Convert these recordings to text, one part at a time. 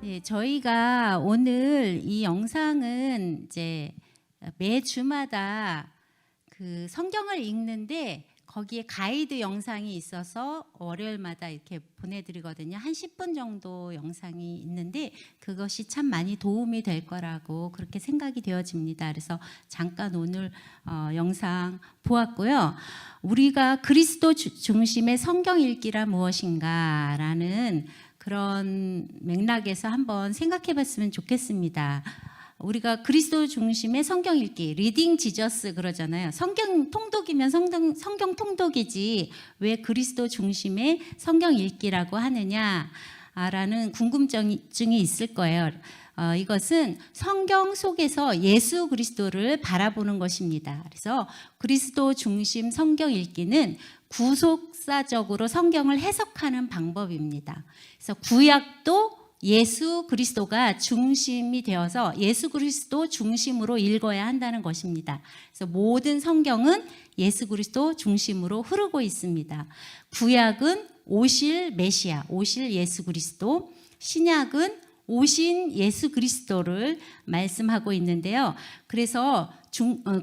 네, 저희가 오늘 이 영상은 이제 매 주마다 그 성경을 읽는데 거기에 가이드 영상이 있어서 월요일마다 이렇게 보내드리거든요. 한 10분 정도 영상이 있는데 그것이 참 많이 도움이 될 거라고 그렇게 생각이 되어집니다. 그래서 잠깐 오늘 영상 보았고요. 우리가 그리스도 중심의 성경 읽기란 무엇인가라는 그런 맥락에서 한번 생각해 봤으면 좋겠습니다. 우리가 그리스도 중심의 성경 읽기, 리딩 지저스 그러잖아요. 성경 통독이면 성경 통독이지 왜 그리스도 중심의 성경 읽기라고 하느냐라는 궁금증이 있을 거예요. 이것은 성경 속에서 예수 그리스도를 바라보는 것입니다. 그래서 그리스도 중심 성경 읽기는 구속사적으로 성경을 해석하는 방법입니다. 그래서 구약도 예수 그리스도가 중심이 되어서 예수 그리스도 중심으로 읽어야 한다는 것입니다. 그래서 모든 성경은 예수 그리스도 중심으로 흐르고 있습니다. 구약은 오실 메시아, 오실 예수 그리스도, 신약은 오신 예수 그리스도를 말씀하고 있는데요. 그래서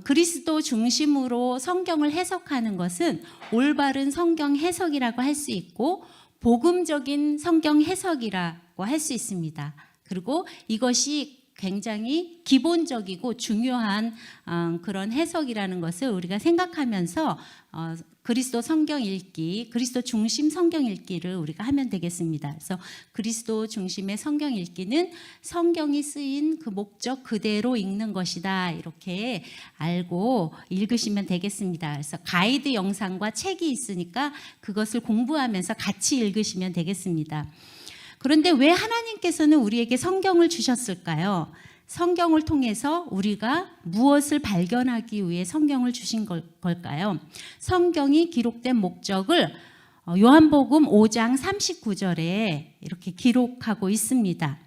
그리스도 중심으로 성경을 해석하는 것은 올바른 성경 해석이라고 할 수 있고 복음적인 성경 해석이라고 할 수 있습니다. 그리고 이것이 굉장히 기본적이고 중요한 그런 해석이라는 것을 우리가 생각하면서 그리스도 성경 읽기, 그리스도 중심 성경 읽기를 우리가 하면 되겠습니다. 그래서 그리스도 중심의 성경 읽기는 성경이 쓰인 그 목적 그대로 읽는 것이다. 이렇게 알고 읽으시면 되겠습니다. 그래서 가이드 영상과 책이 있으니까 그것을 공부하면서 같이 읽으시면 되겠습니다. 그런데 왜 하나님께서는 우리에게 성경을 주셨을까요? 성경을 통해서 우리가 무엇을 발견하기 위해 성경을 주신 걸까요? 성경이 기록된 목적을 요한복음 5장 39절에 이렇게 기록하고 있습니다.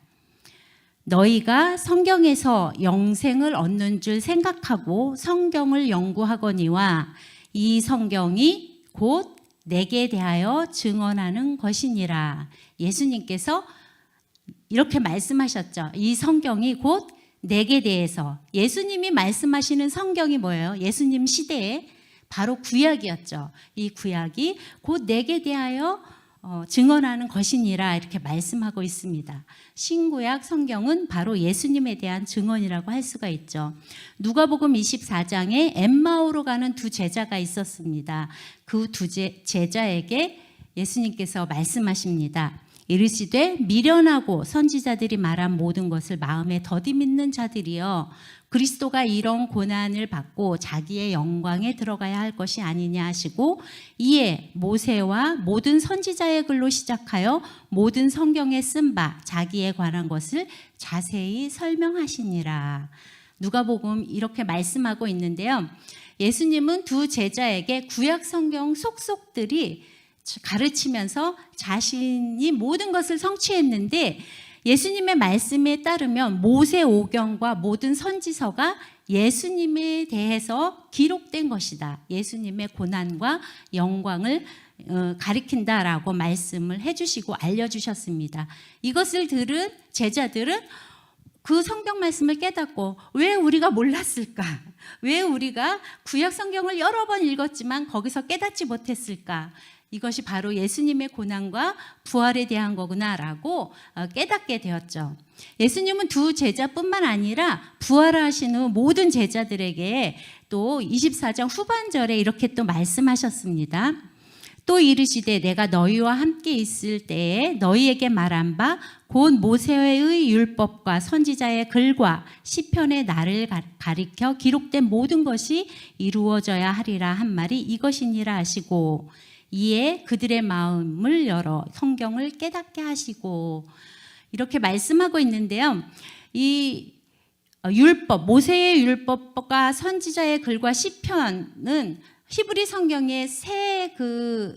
너희가 성경에서 영생을 얻는 줄 생각하고 성경을 연구하거니와 이 성경이 곧 내게 대하여 증언하는 것이니라. 예수님께서 이렇게 말씀하셨죠. 이 성경이 곧 내게 대해서. 예수님이 말씀하시는 성경이 뭐예요? 예수님 시대에 바로 구약이었죠. 이 구약이 곧 내게 대하여 증언하는 것이니라 이렇게 말씀하고 있습니다. 신구약 성경은 바로 예수님에 대한 증언이라고 할 수가 있죠. 누가복음 24장에 엠마오로 가는 두 제자가 있었습니다. 그 두 제자에게 예수님께서 말씀하십니다. 이르시되 미련하고 선지자들이 말한 모든 것을 마음에 더디 믿는 자들이여 그리스도가 이런 고난을 받고 자기의 영광에 들어가야 할 것이 아니냐 하시고 이에 모세와 모든 선지자의 글로 시작하여 모든 성경에 쓴 바 자기에 관한 것을 자세히 설명하시니라. 누가복음 이렇게 말씀하고 있는데요. 예수님은 두 제자에게 구약 성경 속속들이 가르치면서 자신이 모든 것을 성취했는데 예수님의 말씀에 따르면 모세오경과 모든 선지서가 예수님에 대해서 기록된 것이다. 예수님의 고난과 영광을 가리킨다라고 말씀을 해주시고 알려주셨습니다. 이것을 들은 제자들은 그 성경 말씀을 깨닫고 왜 우리가 몰랐을까? 왜 우리가 구약 성경을 여러 번 읽었지만 거기서 깨닫지 못했을까? 이것이 바로 예수님의 고난과 부활에 대한 거구나라고 깨닫게 되었죠. 예수님은 두 제자뿐만 아니라 부활하신 후 모든 제자들에게 또 24장 후반절에 이렇게 또 말씀하셨습니다. 또 이르시되 내가 너희와 함께 있을 때에 너희에게 말한 바 곧 모세의 율법과 선지자의 글과 시편의 나를 가리켜 기록된 모든 것이 이루어져야 하리라 한 말이 이것이니라 하시고 이에 그들의 마음을 열어 성경을 깨닫게 하시고 이렇게 말씀하고 있는데요. 이 율법, 모세의 율법과 선지자의 글과 시편은 히브리 성경에 세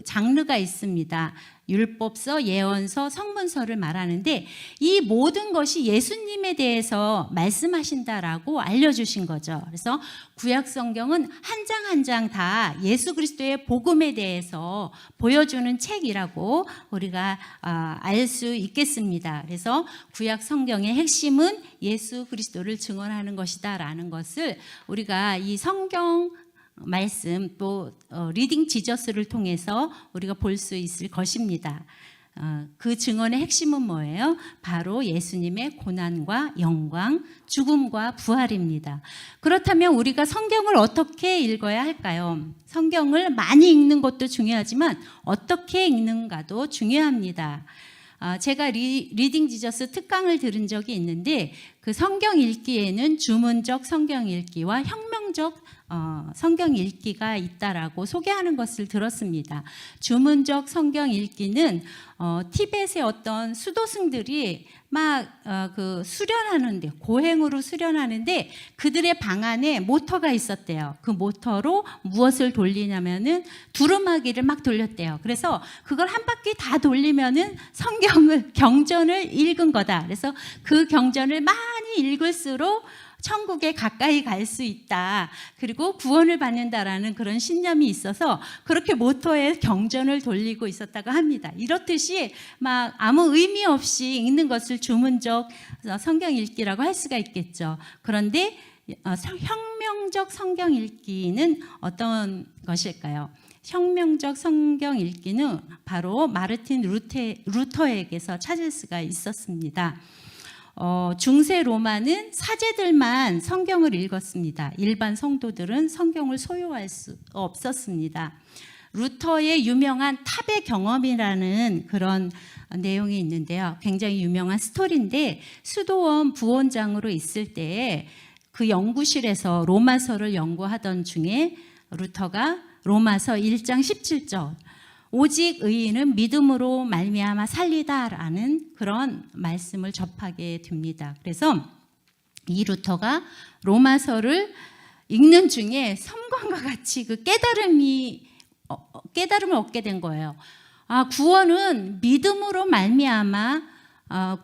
장르가 있습니다. 율법서, 예언서, 성문서를 말하는데 이 모든 것이 예수님에 대해서 말씀하신다라고 알려주신 거죠. 그래서 구약 성경은 한 장 한 장 다 예수 그리스도의 복음에 대해서 보여주는 책이라고 우리가 알 수 있겠습니다. 그래서 구약 성경의 핵심은 예수 그리스도를 증언하는 것이다라는 것을 우리가 이 성경 말씀 또 리딩 지저스를 통해서 우리가 볼 수 있을 것입니다. 그 증언의 핵심은 뭐예요? 바로 예수님의 고난과 영광, 죽음과 부활입니다. 그렇다면 우리가 성경을 어떻게 읽어야 할까요? 성경을 많이 읽는 것도 중요하지만 어떻게 읽는가도 중요합니다. 제가 리딩 지저스 특강을 들은 적이 있는데 그 성경 읽기에는 주문적 성경 읽기와 혁명적 성경 읽기가 있다라고 소개하는 것을 들었습니다. 주문적 성경 읽기는 티벳의 어떤 수도승들이 막 그 수련하는데 고행으로 수련하는데 그들의 방 안에 모터가 있었대요. 그 모터로 무엇을 돌리냐면은 두루마기를 막 돌렸대요. 그래서 그걸 한 바퀴 다 돌리면은 성경을 경전을 읽은 거다. 그래서 그 경전을 많이 읽을수록 천국에 가까이 갈 수 있다. 그리고 구원을 받는다라는 그런 신념이 있어서 그렇게 모토에 경전을 돌리고 있었다고 합니다. 이렇듯이 막 아무 의미 없이 읽는 것을 주문적 성경 읽기라고 할 수가 있겠죠. 그런데 혁명적 성경 읽기는 어떤 것일까요? 혁명적 성경 읽기는 바로 마르틴 루터에게서 찾을 수가 있었습니다. 중세 로마는 사제들만 성경을 읽었습니다. 일반 성도들은 성경을 소유할 수 없었습니다. 루터의 유명한 탑의 경험이라는 그런 내용이 있는데요. 굉장히 유명한 스토리인데 수도원 부원장으로 있을 때에 그 연구실에서 로마서를 연구하던 중에 루터가 로마서 1장 17절 오직 의인은 믿음으로 말미암아 살리다라는 그런 말씀을 접하게 됩니다. 그래서 이 루터가 로마서를 읽는 중에 섬광과 같이 그 깨달음을 얻게 된 거예요. 구원은 믿음으로 말미암아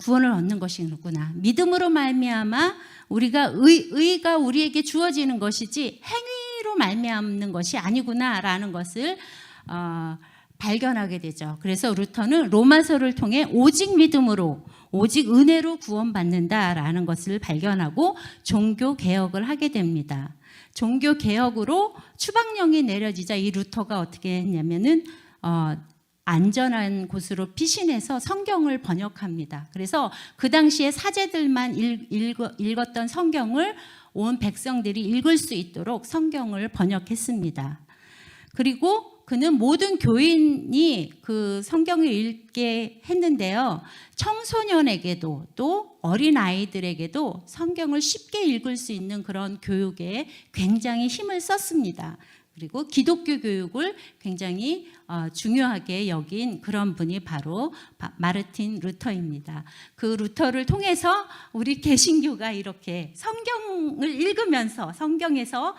구원을 얻는 것이구나. 믿음으로 말미암아 우리가 의가 우리에게 주어지는 것이지 행위로 말미암는 것이 아니구나라는 것을 발견하게 되죠. 그래서 루터는 로마서를 통해 오직 믿음으로 오직 은혜로 구원받는다라는 것을 발견하고 종교 개혁을 하게 됩니다. 종교 개혁으로 추방령이 내려지자 이 루터가 어떻게 했냐면은 안전한 곳으로 피신해서 성경을 번역합니다. 그래서 그 당시에 사제들만 읽었던 성경을 온 백성들이 읽을 수 있도록 성경을 번역했습니다. 그리고 그는 모든 교인이 그 성경을 읽게 했는데요. 청소년에게도 또 어린아이들에게도 성경을 쉽게 읽을 수 있는 그런 교육에 굉장히 힘을 썼습니다. 그리고 기독교 교육을 굉장히 중요하게 여긴 그런 분이 바로 마르틴 루터입니다. 그 루터를 통해서 우리 개신교가 이렇게 성경을 읽으면서 성경에서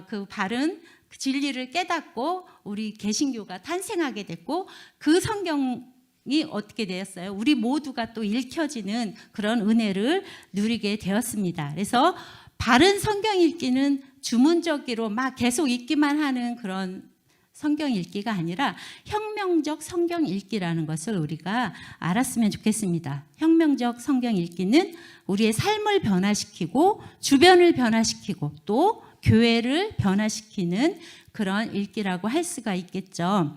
그 바른 진리를 깨닫고 우리 개신교가 탄생하게 됐고 그 성경이 어떻게 되었어요? 우리 모두가 또 읽혀지는 그런 은혜를 누리게 되었습니다. 그래서 바른 성경 읽기는 주문적으로 막 계속 읽기만 하는 그런 성경 읽기가 아니라 혁명적 성경 읽기라는 것을 우리가 알았으면 좋겠습니다. 혁명적 성경 읽기는 우리의 삶을 변화시키고 주변을 변화시키고 또 교회를 변화시키는 그런 읽기라고 할 수가 있겠죠.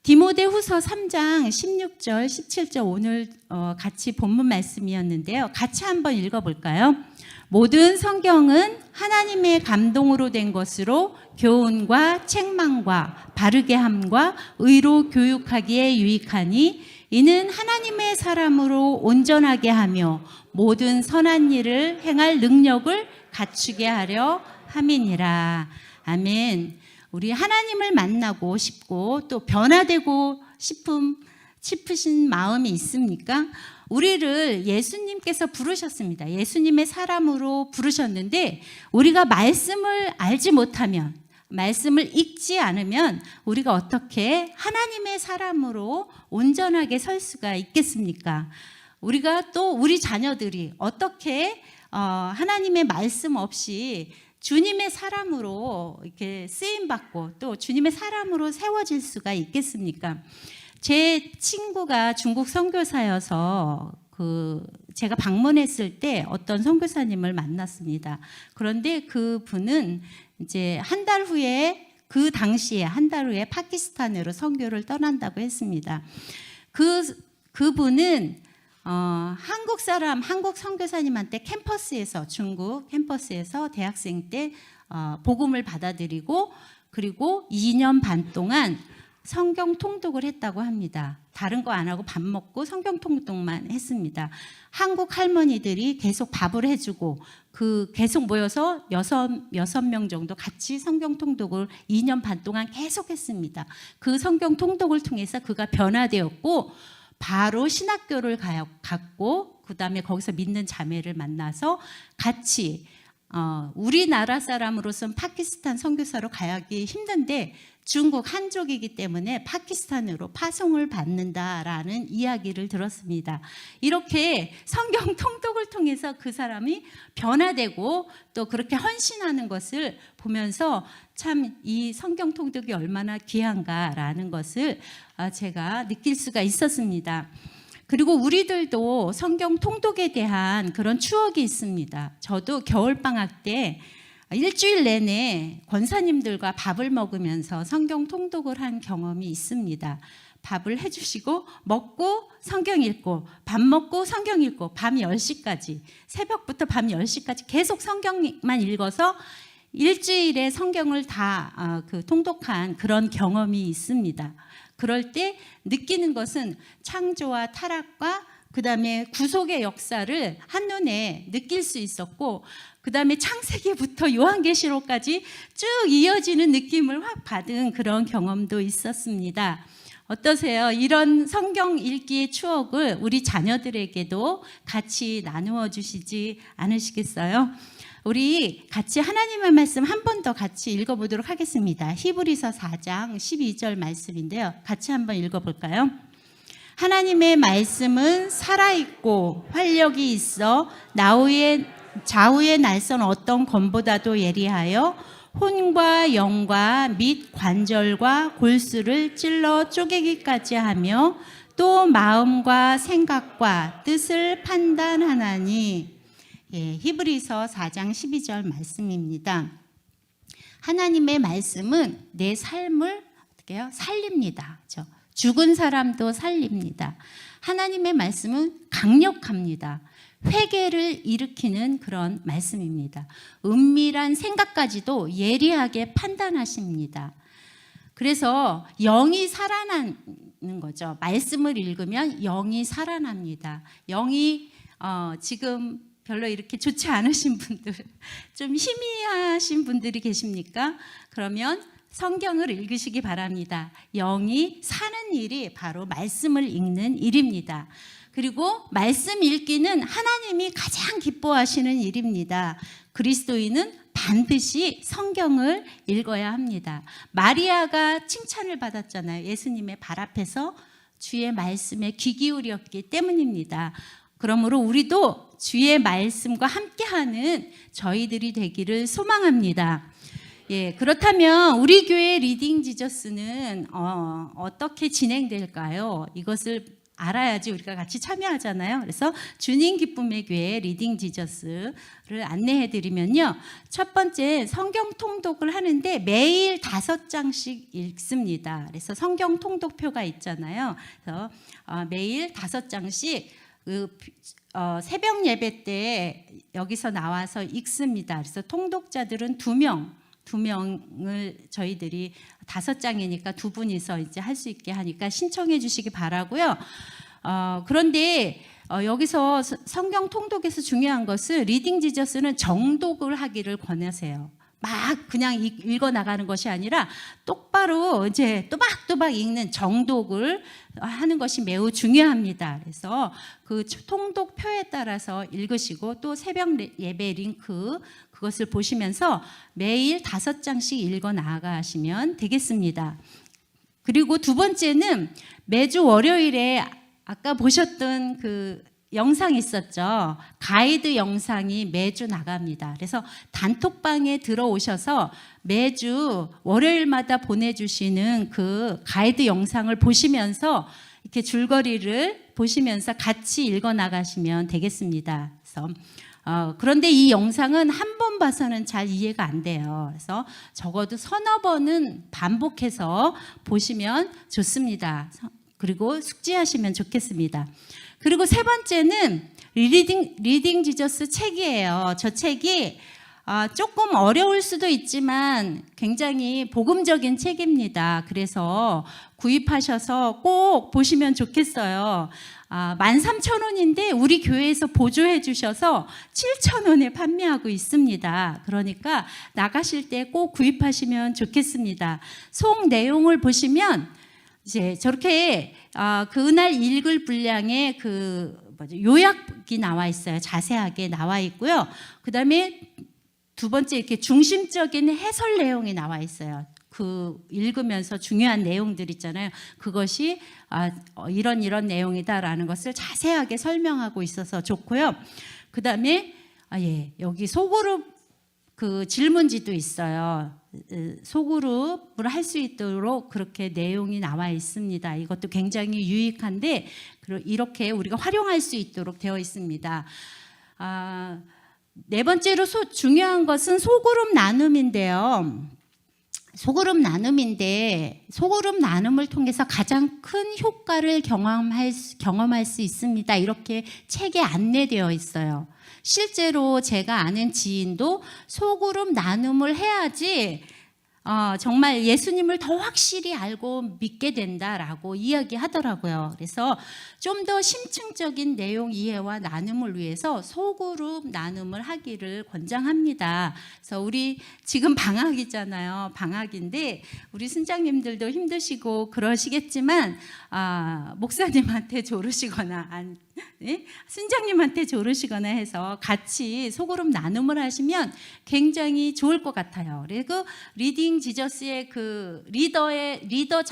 디모데후서 3장 16절 17절 오늘 같이 본문 말씀이었는데요. 같이 한번 읽어볼까요? 모든 성경은 하나님의 감동으로 된 것으로 교훈과 책망과 바르게 함과 의로 교육하기에 유익하니 이는 하나님의 사람으로 온전하게 하며 모든 선한 일을 행할 능력을 갖추게 하려 함이니라. 아멘. 우리 하나님을 만나고 싶고 또 변화되고 싶으신 마음이 있습니까? 우리를 예수님께서 부르셨습니다. 예수님의 사람으로 부르셨는데 우리가 말씀을 알지 못하면 말씀을 읽지 않으면 우리가 어떻게 하나님의 사람으로 온전하게 설 수가 있겠습니까? 우리가 또 우리 자녀들이 어떻게 하나님의 말씀 없이 주님의 사람으로 이렇게 쓰임 받고 또 주님의 사람으로 세워질 수가 있겠습니까? 제 친구가 중국 선교사여서 제가 방문했을 때 어떤 선교사님을 만났습니다. 그런데 그 분은 이제 한 달 후에 당시에 한 달 후에 파키스탄으로 선교를 떠난다고 했습니다. 그분은 한국 선교사님한테 중국 캠퍼스에서 대학생 때 복음을 받아들이고 그리고 2년 반 동안 성경 통독을 했다고 합니다. 다른 거 안 하고 밥 먹고 성경 통독만 했습니다. 한국 할머니들이 계속 밥을 해주고 계속 모여서 여섯 명 정도 같이 성경 통독을 2년 반 동안 계속 했습니다. 그 성경 통독을 통해서 그가 변화되었고 바로 신학교를 갔고 그다음에 거기서 믿는 자매를 만나서 같이 우리나라 사람으로서는 파키스탄 선교사로 가기 힘든데 중국 한족이기 때문에 파키스탄으로 파송을 받는다라는 이야기를 들었습니다. 이렇게 성경 통독을 통해서 그 사람이 변화되고 또 그렇게 헌신하는 것을 보면서 참 이 성경 통독이 얼마나 귀한가라는 것을 제가 느낄 수가 있었습니다. 그리고 우리들도 성경 통독에 대한 그런 추억이 있습니다. 저도 겨울방학 때 일주일 내내 권사님들과 밥을 먹으면서 성경 통독을 한 경험이 있습니다. 밥을 해주시고 먹고 성경 읽고 밥 먹고 성경 읽고 밤 10시까지 새벽부터 밤 10시까지 계속 성경만 읽어서 일주일에 성경을 다 통독한 그런 경험이 있습니다. 그럴 때 느끼는 것은 창조와 타락과 그 다음에 구속의 역사를 한눈에 느낄 수 있었고 그 다음에 창세기부터 요한계시록까지 쭉 이어지는 느낌을 확 받은 그런 경험도 있었습니다. 어떠세요? 이런 성경 읽기의 추억을 우리 자녀들에게도 같이 나누어 주시지 않으시겠어요? 우리 같이 하나님의 말씀 한 번 더 같이 읽어보도록 하겠습니다. 히브리서 4장 12절 말씀인데요. 같이 한번 읽어볼까요? 하나님의 말씀은 살아있고 활력이 있어 좌우의 날선 어떤 검보다도 예리하여 혼과 영과 및 관절과 골수를 찔러 쪼개기까지 하며 또 마음과 생각과 뜻을 판단하나니. 히브리서 4장 12절 말씀입니다. 하나님의 말씀은 내 삶을 어떻게 해요? 살립니다. 그렇죠? 죽은 사람도 살립니다. 하나님의 말씀은 강력합니다. 회개를 일으키는 그런 말씀입니다. 은밀한 생각까지도 예리하게 판단하십니다. 그래서 영이 살아나는 거죠. 말씀을 읽으면 영이 살아납니다. 영이 지금 별로 이렇게 좋지 않으신 분들, 좀 희미하신 분들이 계십니까? 그러면 성경을 읽으시기 바랍니다. 영이 사는 일이 바로 말씀을 읽는 일입니다. 그리고 말씀 읽기는 하나님이 가장 기뻐하시는 일입니다. 그리스도인은 반드시 성경을 읽어야 합니다. 마리아가 칭찬을 받았잖아요. 예수님의 발 앞에서 주의 말씀에 귀 기울였기 때문입니다. 그러므로 우리도 주의 말씀과 함께하는 저희들이 되기를 소망합니다. 그렇다면 우리 교회 리딩 지저스는 어떻게 진행될까요? 이것을 알아야지 우리가 같이 참여하잖아요. 그래서 주님 기쁨의 교회 리딩 지저스를 안내해 드리면요. 첫 번째 성경 통독을 하는데 매일 5장씩 읽습니다. 그래서 성경 통독표가 있잖아요. 그래서 매일 5장씩 새벽 예배 때 여기서 나와서 읽습니다. 그래서 통독자들은 2명을 저희들이 5장이니까 2분이서 이제 할 수 있게 하니까 신청해 주시기 바라고요. 그런데 여기서 성경 통독에서 중요한 것은 리딩 지저스는 정독을 하기를 권하세요. 막 그냥 읽어 나가는 것이 아니라 똑바로 이제 또박또박 읽는 정독을 하는 것이 매우 중요합니다. 그래서 그 통독표에 따라서 읽으시고 또 새벽 예배 링크 그것을 보시면서 매일 5장씩 읽어 나가시면 되겠습니다. 그리고 두 번째는 매주 월요일에 아까 보셨던 그 영상 있었죠. 가이드 영상이 매주 나갑니다. 그래서 단톡방에 들어오셔서 매주 월요일마다 보내주시는 그 가이드 영상을 보시면서 이렇게 줄거리를 보시면서 같이 읽어 나가시면 되겠습니다. 그래서 그런데 이 영상은 한 번 봐서는 잘 이해가 안 돼요. 그래서 적어도 서너 번은 반복해서 보시면 좋습니다. 그리고 숙지하시면 좋겠습니다. 그리고 세 번째는 리딩 지저스 책이에요. 저 책이 조금 어려울 수도 있지만 굉장히 복음적인 책입니다. 그래서 구입하셔서 꼭 보시면 좋겠어요. 13,000원인데 우리 교회에서 보조해 주셔서 7,000원에 판매하고 있습니다. 그러니까 나가실 때 꼭 구입하시면 좋겠습니다. 속 내용을 보시면 이제 저렇게 그날 읽을 분량의 요약이 나와 있어요. 자세하게 나와 있고요. 그 다음에 두 번째 이렇게 중심적인 해설 내용이 나와 있어요. 그 읽으면서 중요한 내용들 있잖아요. 그것이 이런 내용이다라는 것을 자세하게 설명하고 있어서 좋고요. 그 다음에 여기 소그룹 그 질문지도 있어요. 소그룹을 할 수 있도록 그렇게 내용이 나와 있습니다. 이것도 굉장히 유익한데 이렇게 우리가 활용할 수 있도록 되어 있습니다. 네 번째로 중요한 것은 소그룹 나눔인데요. 소그룹 나눔을 통해서 가장 큰 효과를 경험할 수 있습니다. 이렇게 책에 안내되어 있어요. 실제로 제가 아는 지인도 소그룹 나눔을 해야지 정말 예수님을 더 확실히 알고 믿게 된다라고 이야기하더라고요. 그래서 좀 더 심층적인 내용 이해와 나눔을 위해서 소그룹 나눔을 하기를 권장합니다. 그래서 우리 지금 방학이잖아요. 방학인데 우리 순장님들도 힘드시고 그러시겠지만 목사님한테 조르시거나 순장님한테 조르시거나 해서 같이 소그룹 나눔을 하시면 굉장히 좋을 것 같아요. 그리고 리딩 지저스의 그 리더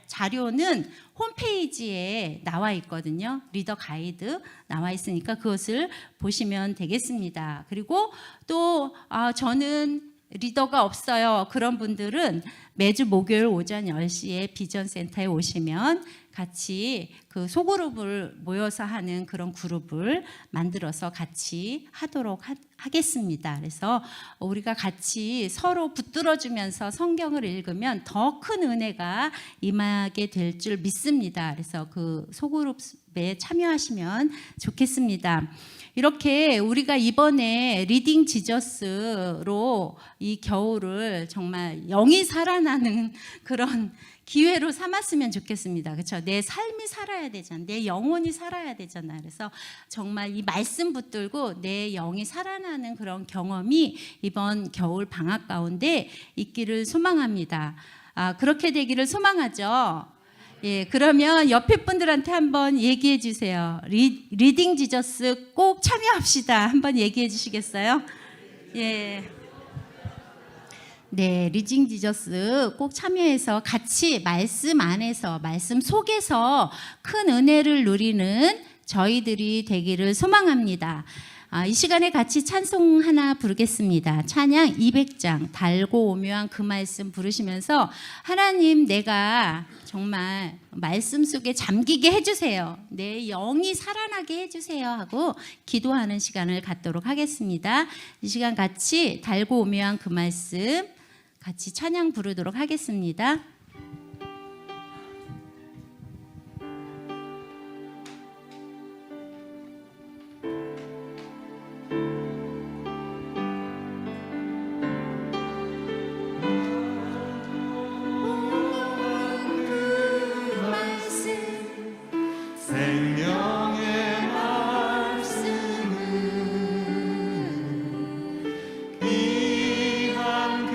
자료는 홈페이지에 나와 있거든요. 리더 가이드 나와 있으니까 그것을 보시면 되겠습니다. 그리고 또 저는 리더가 없어요. 그런 분들은 매주 목요일 오전 10시에 비전센터에 오시면 같이 그 소그룹을 모여서 하는 그런 그룹을 만들어서 같이 하도록 하겠습니다. 그래서 우리가 같이 서로 붙들어주면서 성경을 읽으면 더 큰 은혜가 임하게 될 줄 믿습니다. 그래서 그 소그룹에 참여하시면 좋겠습니다. 이렇게 우리가 이번에 리딩 지저스로 이 겨울을 정말 영이 살아나는 그런 기회로 삼았으면 좋겠습니다. 그렇죠? 내 삶이 살아야 되잖아요. 내 영혼이 살아야 되잖아요. 그래서 정말 이 말씀 붙들고 내 영이 살아나는 그런 경험이 이번 겨울 방학 가운데 있기를 소망합니다. 그렇게 되기를 소망하죠. 예, 그러면 옆에 분들한테 한번 얘기해 주세요. 리딩 지저스 꼭 참여합시다. 한번 얘기해 주시겠어요? 예. 네, 리딩 지저스 꼭 참여해서 같이 말씀 안에서, 말씀 속에서 큰 은혜를 누리는 저희들이 되기를 소망합니다. 이 시간에 같이 찬송 하나 부르겠습니다. 찬양 200장 달고 오묘한 그 말씀 부르시면서 하나님 내가 정말 말씀 속에 잠기게 해주세요. 내 영이 살아나게 해주세요 하고 기도하는 시간을 갖도록 하겠습니다. 이 시간 같이 달고 오묘한 그 말씀 같이 찬양 부르도록 하겠습니다. 귀한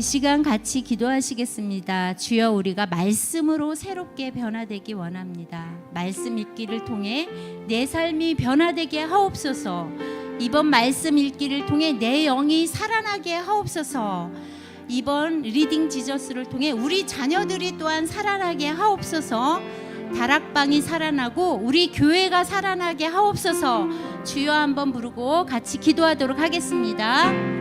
시간 같이 기도하시겠습니다. 주여, 우리가 말씀으로 새롭게 변화되기 원합니다. 말씀 읽기를 통해 내 삶이 변화되게 하옵소서. 이번 말씀 읽기를 통해 내 영이 살아나게 하옵소서. 이번 리딩 지저스를 통해 우리 자녀들이 또한 살아나게 하옵소서. 다락방이 살아나고 우리 교회가 살아나게 하옵소서. 주여 한번 부르고 같이 기도하도록 하겠습니다.